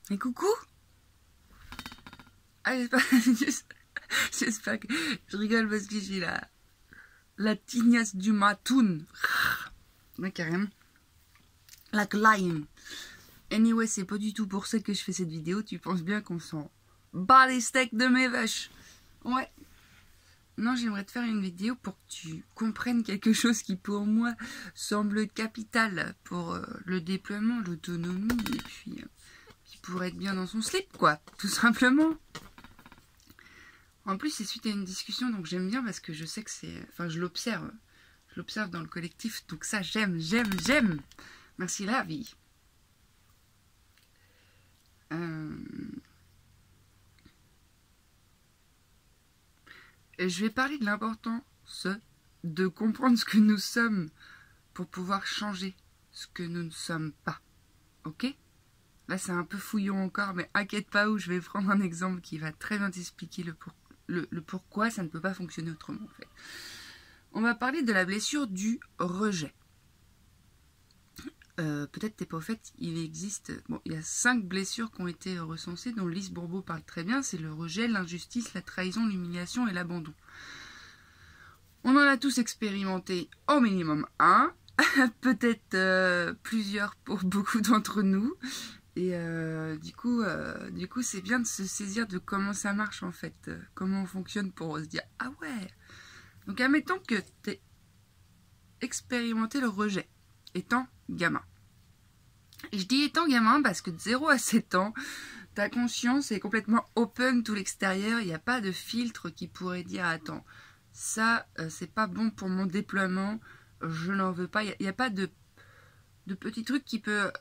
Et coucou. Ah, j'espère que je rigole parce que j'ai la tignasse du matoun. Ouais, carrément. La lion. Anyway, c'est pas du tout pour ça que je fais cette vidéo. Tu penses bien qu'on s'en bat les steaks de mes vaches. Ouais. Non, j'aimerais te faire une vidéo pour que tu comprennes quelque chose qui pour moi semble capital pour le déploiement, l'autonomie et puis qui pourrait être bien dans son slip, quoi, tout simplement. En plus, c'est suite à une discussion, donc j'aime bien parce que je sais que c'est... Enfin, je l'observe dans le collectif, donc ça, j'aime. Merci la vie. Je vais parler de l'importance de comprendre ce que nous sommes pour pouvoir changer ce que nous ne sommes pas. Ok? Là, c'est un peu fouillon encore, mais inquiète pas où je vais prendre un exemple qui va très bien t'expliquer le pourquoi ça ne peut pas fonctionner autrement, en fait. On va parler de la blessure du rejet. Peut-être t'es pas au fait, il existe... Bon, il y a 5 blessures qui ont été recensées, dont Lise Bourbeau parle très bien. C'est le rejet, l'injustice, la trahison, l'humiliation et l'abandon. On en a tous expérimenté au minimum un, peut-être plusieurs pour beaucoup d'entre nous. Et du coup, c'est bien de se saisir de comment ça marche en fait, comment on fonctionne pour se dire « Ah ouais !» Donc admettons que tu aies expérimenté le rejet, étant gamin. Et je dis étant gamin parce que de 0 à 7 ans, ta conscience est complètement open tout l'extérieur, il n'y a pas de filtre qui pourrait dire « Attends, ça c'est pas bon pour mon déploiement, je n'en veux pas », il n'y a pas de petit truc qui peut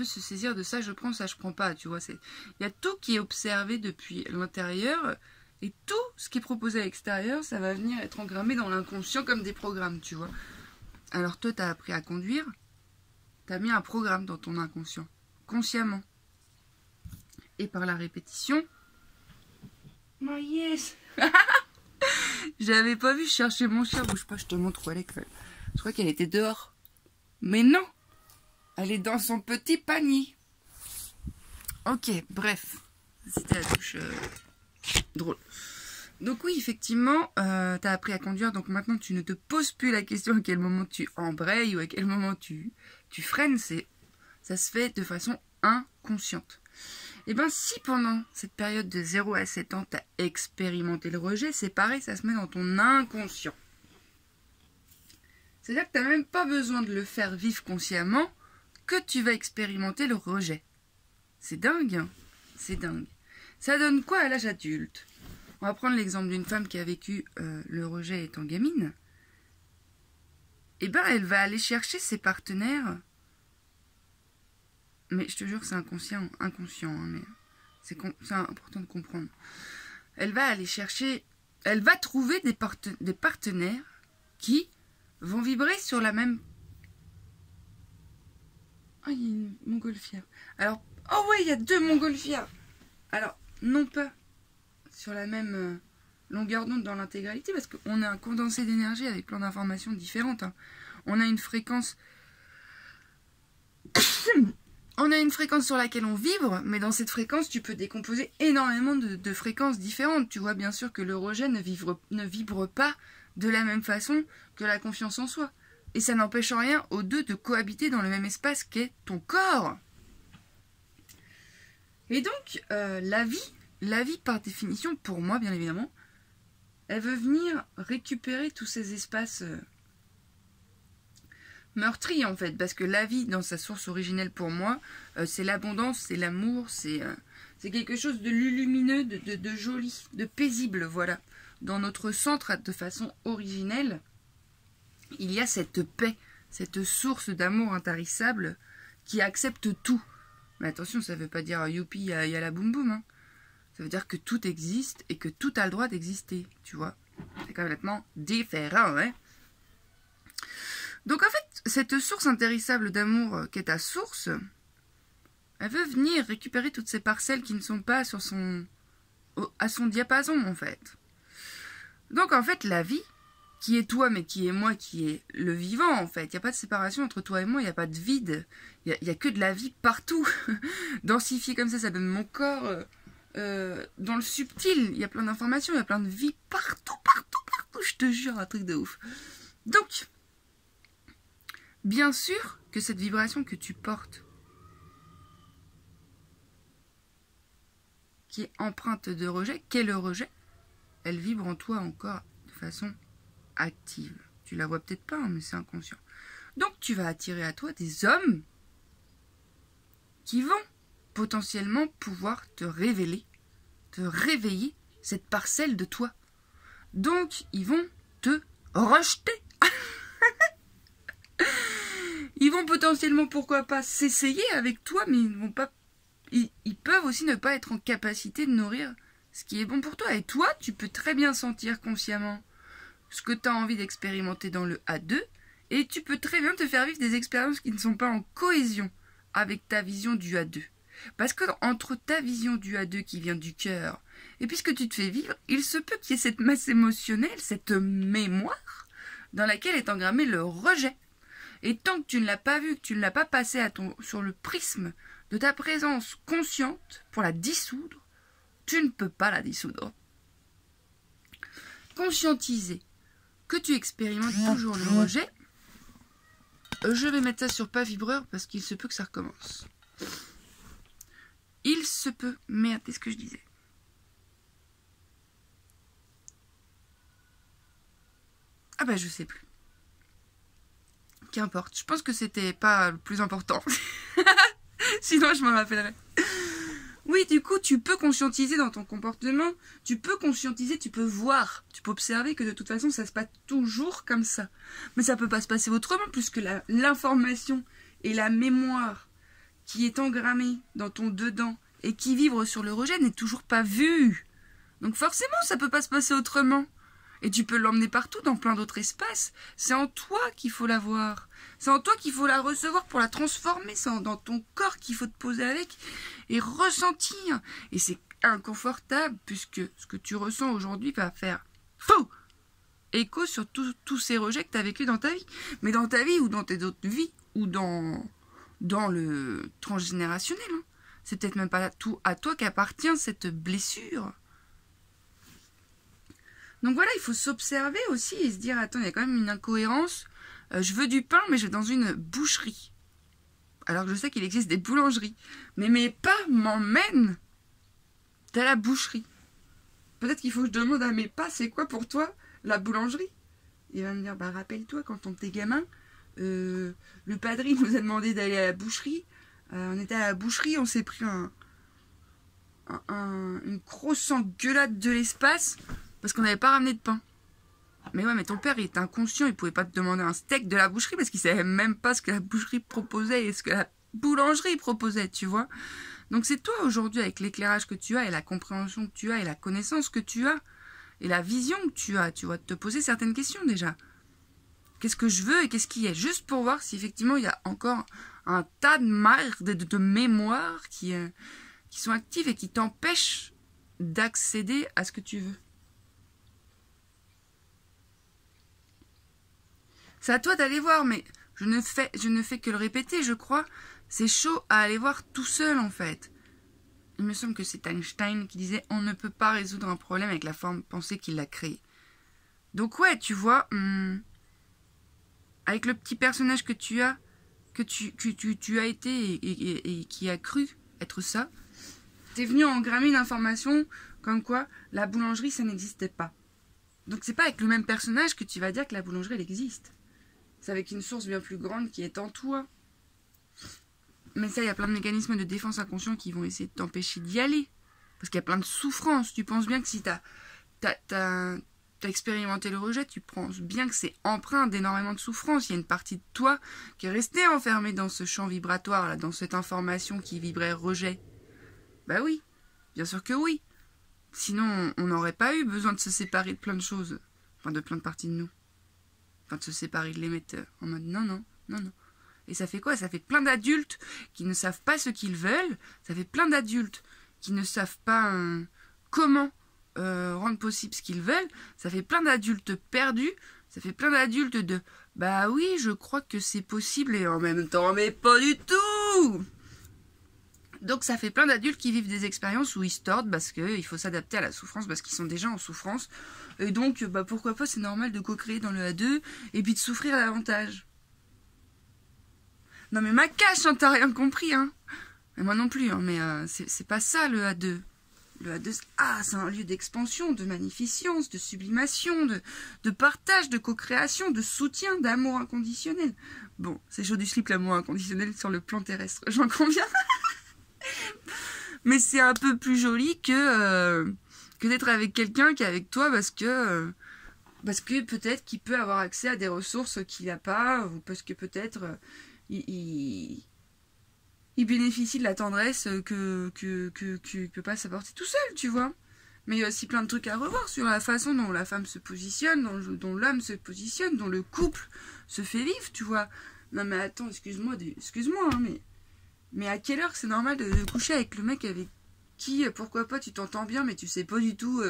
se saisir de ça, je prends, ça je prends pas, tu vois. Il y a tout qui est observé depuis l'intérieur, et tout ce qui est proposé à l'extérieur, ça va venir être engrammé dans l'inconscient comme des programmes, tu vois. Alors toi, tu as appris à conduire, tu as mis un programme dans ton inconscient, consciemment. Et par la répétition... Oh yes. J'avais pas vu chercher mon chien, bouge pas, je te montre où elle est. Je crois qu'elle était dehors. Mais non, elle est dans son petit panier. Ok, bref. C'était la touche drôle. Donc oui, effectivement, tu as appris à conduire. Donc maintenant, tu ne te poses plus la question à quel moment tu embrayes ou à quel moment tu freines. Ça se fait de façon inconsciente. Et bien, si pendant cette période de 0 à 7 ans, tu as expérimenté le rejet, c'est pareil, ça se met dans ton inconscient. C'est-à-dire que tu n'as même pas besoin de le faire vivre consciemment que tu vas expérimenter le rejet. C'est dingue, hein? C'est dingue. Ça donne quoi à l'âge adulte? On va prendre l'exemple d'une femme qui a vécu le rejet étant gamine. Eh bien, elle va aller chercher ses partenaires. Mais je te jure que c'est inconscient, hein, mais c'est important de comprendre. Elle va aller chercher... Elle va trouver des partenaires qui vont vibrer sur la même... Ah, il y a une montgolfière. Alors, oh ouais, il y a 2 montgolfières. Alors, non pas sur la même longueur d'onde dans l'intégralité, parce qu'on a un condensé d'énergie avec plein d'informations différentes. Hein. On a une fréquence... On a une fréquence sur laquelle on vibre, mais dans cette fréquence, tu peux décomposer énormément de fréquences différentes. Tu vois bien sûr que le rejet ne vibre pas de la même façon que la confiance en soi. Et ça n'empêche en rien aux deux de cohabiter dans le même espace qu'est ton corps. Et donc, la vie par définition, pour moi bien évidemment, elle veut venir récupérer tous ces espaces meurtris en fait. Parce que la vie, dans sa source originelle pour moi, c'est l'abondance, c'est l'amour, c'est quelque chose de lumineux, de joli, de paisible, voilà. Dans notre centre, de façon originelle, il y a cette paix, cette source d'amour intarissable qui accepte tout. Mais attention, ça ne veut pas dire youpi, il y a la boum boum. Hein. Ça veut dire que tout existe et que tout a le droit d'exister, tu vois. C'est complètement différent, hein. Donc en fait, cette source intarissable d'amour qu'est ta source, elle veut venir récupérer toutes ces parcelles qui ne sont pas à son diapason, en fait. Donc en fait, la vie, qui est toi, mais qui est moi, qui est le vivant, en fait. Il n'y a pas de séparation entre toi et moi, il n'y a pas de vide. Il y a que de la vie partout. Densifié comme ça donne mon corps dans le subtil. Il y a plein d'informations, il y a plein de vie partout, partout, partout. Je te jure, un truc de ouf. Donc, bien sûr que cette vibration que tu portes, qui est empreinte de rejet, qu'est le rejet, elle vibre en toi encore de façon active. Tu la vois peut-être pas, hein, mais c'est inconscient. Donc tu vas attirer à toi des hommes qui vont potentiellement pouvoir te révéler, te réveiller cette parcelle de toi. Donc ils vont te rejeter. Ils vont potentiellement, pourquoi pas, s'essayer avec toi, mais ils vont pas. Ils peuvent aussi ne pas être en capacité de nourrir ce qui est bon pour toi. Et toi, tu peux très bien sentir consciemment ce que tu as envie d'expérimenter dans le A2, et tu peux très bien te faire vivre des expériences qui ne sont pas en cohésion avec ta vision du A2. Parce que entre ta vision du A2 qui vient du cœur, et puis ce que tu te fais vivre, il se peut qu'il y ait cette masse émotionnelle, cette mémoire, dans laquelle est engrammé le rejet. Et tant que tu ne l'as pas vu, que tu ne l'as pas passé sur le prisme de ta présence consciente pour la dissoudre, tu ne peux pas la dissoudre. Conscientiser que tu expérimentes toujours le rejet. Je vais mettre ça sur pas vibreur parce qu'il se peut que ça recommence. Il se peut. Merde, qu'est-ce que je disais? Ah bah je sais plus. Qu'importe. Je pense que c'était pas le plus important. Sinon je m'en rappellerai. Oui, du coup, tu peux conscientiser dans ton comportement, tu peux conscientiser, tu peux voir, tu peux observer que de toute façon, ça se passe toujours comme ça. Mais ça peut pas se passer autrement, puisque l'information et la mémoire qui est engrammée dans ton dedans et qui vibre sur le rejet n'est toujours pas vue. Donc forcément, ça peut pas se passer autrement. Et tu peux l'emmener partout, dans plein d'autres espaces. C'est en toi qu'il faut la voir. C'est en toi qu'il faut la recevoir pour la transformer. C'est dans ton corps qu'il faut te poser avec et ressentir. Et c'est inconfortable puisque ce que tu ressens aujourd'hui va faire fou écho sur tous ces rejets que tu as vécu dans ta vie. Mais dans ta vie ou dans tes autres vies ou dans le transgénérationnel. Hein. C'est peut-être même pas tout à toi qu'appartient cette blessure. Donc voilà, il faut s'observer aussi et se dire, attends, il y a quand même une incohérence. Je veux du pain, mais je vais dans une boucherie. Alors que je sais qu'il existe des boulangeries. Mais mes pas m'emmènent à la boucherie. Peut-être qu'il faut que je demande à mes pas, c'est quoi pour toi la boulangerie? Il va me dire, bah rappelle-toi, quand on était gamin, le padri nous a demandé d'aller à la boucherie. On était à la boucherie, on s'est pris une grosse engueulade de l'espace. Parce qu'on n'avait pas ramené de pain. Mais ouais, mais ton père, il était inconscient, il pouvait pas te demander un steak de la boucherie parce qu'il savait même pas ce que la boucherie proposait et ce que la boulangerie proposait, tu vois. Donc c'est toi aujourd'hui, avec l'éclairage que tu as et la compréhension que tu as et la connaissance que tu as et la vision que tu as de te poser certaines questions déjà. Qu'est-ce que je veux et qu'est-ce qui est? Juste pour voir si effectivement il y a encore un tas de marques, de mémoires qui sont actives et qui t'empêchent d'accéder à ce que tu veux. C'est à toi d'aller voir, mais je ne fais que le répéter, je crois. C'est chaud à aller voir tout seul, en fait. Il me semble que c'est Einstein qui disait « On ne peut pas résoudre un problème avec la forme pensée qui l'a créé. » Donc ouais, tu vois, avec le petit personnage que tu as, que tu as été et qui a cru être ça, t'es venu engrammer une information comme quoi la boulangerie, ça n'existait pas. Donc c'est pas avec le même personnage que tu vas dire que la boulangerie, elle existe. C'est avec une source bien plus grande qui est en toi. Mais ça, il y a plein de mécanismes de défense inconscient qui vont essayer de t'empêcher d'y aller. Parce qu'il y a plein de souffrances. Tu penses bien que si t'as expérimenté le rejet, tu penses bien que c'est empreint d'énormément de souffrances. Il y a une partie de toi qui est restée enfermée dans ce champ vibratoire, là, dans cette information qui vibrait rejet. Bah oui, bien sûr que oui. Sinon, on n'aurait pas eu besoin de se séparer de plein de choses. Enfin, de plein de parties de nous. Enfin, de se séparer de l'émetteur. En mode non, non, non, non. Et ça fait quoi? Ça fait plein d'adultes qui ne savent pas ce qu'ils veulent. Ça fait plein d'adultes qui ne savent pas comment rendre possible ce qu'ils veulent. Ça fait plein d'adultes perdus Ça fait plein d'adultes de « Bah oui, je crois que c'est possible et en même temps, mais pas du tout !» Donc ça fait plein d'adultes qui vivent des expériences où ils se tordent parce qu'il faut s'adapter à la souffrance, parce qu'ils sont déjà en souffrance. Et donc, bah pourquoi pas, c'est normal de co-créer dans le A2 et puis de souffrir davantage. Non mais ma cache, hein, t'as rien compris, hein. Et moi non plus, hein, mais c'est pas ça le A2. Le A2, c'est un lieu d'expansion, de magnificence, de sublimation, de partage, de co-création, de soutien, d'amour inconditionnel. Bon, c'est chaud du slip l'amour inconditionnel sur le plan terrestre, j'en conviens. Mais c'est un peu plus joli que d'être avec quelqu'un qui est avec toi parce que peut-être qu'il peut avoir accès à des ressources qu'il n'a pas, ou parce que peut-être il bénéficie de la tendresse que peut pas s'apporter tout seul, tu vois. Mais il y a aussi plein de trucs à revoir sur la façon dont la femme se positionne, dont l'homme se positionne, dont le couple se fait vivre, tu vois. Non mais attends, excuse-moi, hein, mais à quelle heure c'est normal de coucher avec le mec avec qui, pourquoi pas, tu t'entends bien, mais tu sais pas du tout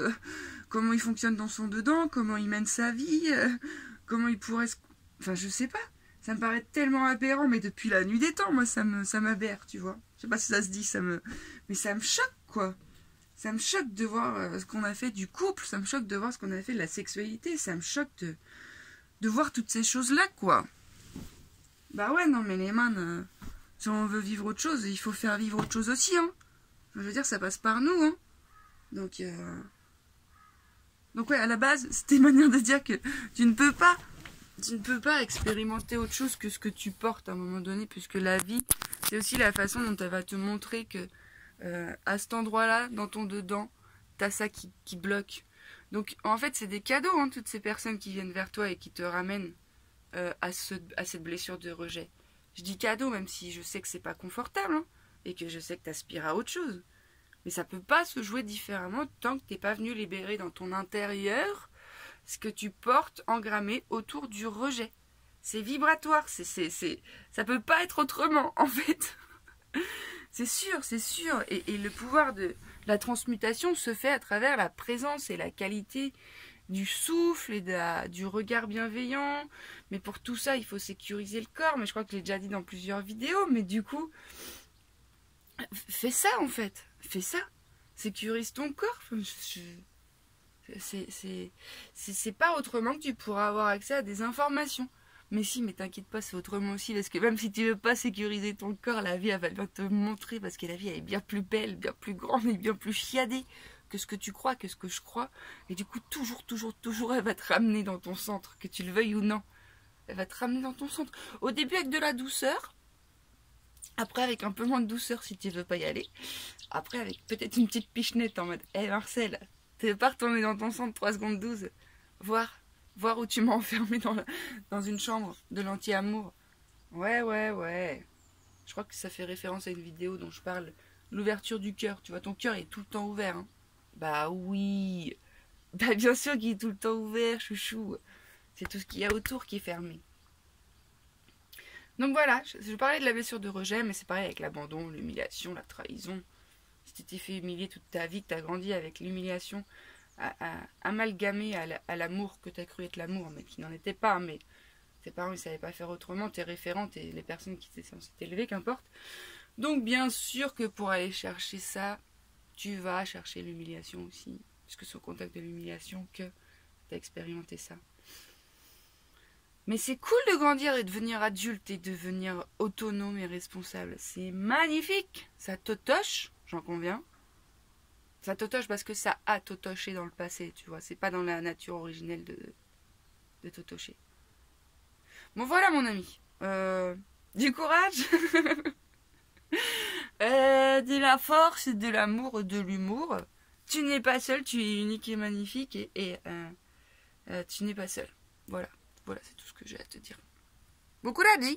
comment il fonctionne dans son dedans, comment il mène sa vie, comment il pourrait se... Enfin, je sais pas. Ça me paraît tellement aberrant, mais depuis la nuit des temps, moi, ça m'aberre, tu vois. Je sais pas si ça se dit, mais ça me choque, quoi. Ça me choque de voir ce qu'on a fait du couple, ça me choque de voir ce qu'on a fait de la sexualité, ça me choque de voir toutes ces choses-là, quoi. Bah ouais, non, mais les man, si on veut vivre autre chose, il faut faire vivre autre chose aussi, hein. Je veux dire, ça passe par nous, hein. Donc ouais, à la base, c'était une manière de dire que tu ne peux pas expérimenter autre chose que ce que tu portes à un moment donné, puisque la vie, c'est aussi la façon dont elle va te montrer que à cet endroit-là, dans ton dedans, t'as ça qui bloque. Donc, en fait, c'est des cadeaux, hein, toutes ces personnes qui viennent vers toi et qui te ramènent à cette blessure de rejet. Je dis cadeau, même si je sais que c'est pas confortable, hein, et que je sais que t'aspires à autre chose. Mais ça peut pas se jouer différemment tant que t'es pas venu libérer dans ton intérieur ce que tu portes engrammé autour du rejet. C'est vibratoire, ça peut pas être autrement, en fait. C'est sûr. Et le pouvoir de la transmutation se fait à travers la présence et la qualité du souffle et du regard bienveillant. Mais pour tout ça, il faut sécuriser le corps. Mais je crois que je l'ai déjà dit dans plusieurs vidéos. Mais du coup, fais ça, en fait. Fais ça. Sécurise ton corps. C'est pas autrement que tu pourras avoir accès à des informations. Mais si, mais t'inquiète pas, c'est autrement aussi, parce que même si tu veux pas sécuriser ton corps, la vie, elle va bien te montrer, parce que la vie, elle est bien plus belle, bien plus grande et bien plus chiadée que ce que tu crois, que ce que je crois. Et du coup, toujours, elle va te ramener dans ton centre, que tu le veuilles ou non. Elle va te ramener dans ton centre. Au début, avec de la douceur. Après, avec un peu moins de douceur, si tu veux pas y aller. Après, avec peut-être une petite pichenette en mode, hé Marcel, tu veux pas retourner dans ton centre 3 secondes 12, voir où tu m'as enfermé dans une chambre de l'anti-amour. Ouais. Je crois que ça fait référence à une vidéo dont je parle. L'ouverture du cœur. Tu vois, ton cœur est tout le temps ouvert. Hein. Bah oui. Bah bien sûr qu'il est tout le temps ouvert, chouchou. C'est tout ce qu'il y a autour qui est fermé. Donc voilà, je parlais de la blessure de rejet, mais c'est pareil avec l'abandon, l'humiliation, la trahison. Si tu t'es fait humilier toute ta vie, que tu as grandi avec l'humiliation, amalgamé à l'amour que tu as cru être l'amour, mais qui n'en était pas, mais tes parents ne savaient pas faire autrement, tes référentes et les personnes qui étaient censées t'élever, qu'importe. Donc bien sûr que pour aller chercher ça, tu vas chercher l'humiliation aussi, puisque c'est au contact de l'humiliation que tu as expérimenté ça. Mais c'est cool de grandir et de devenir adulte et de devenir autonome et responsable. C'est magnifique, ça totoche, j'en conviens. Ça totoche parce que ça a totoché dans le passé, tu vois. C'est pas dans la nature originelle de totocher. Bon, voilà, mon ami. Du courage. De la force, de l'amour, de l'humour. Tu n'es pas seul, tu es unique et magnifique. Et tu n'es pas seul. Voilà, c'est tout ce que j'ai à te dire. Bon courage.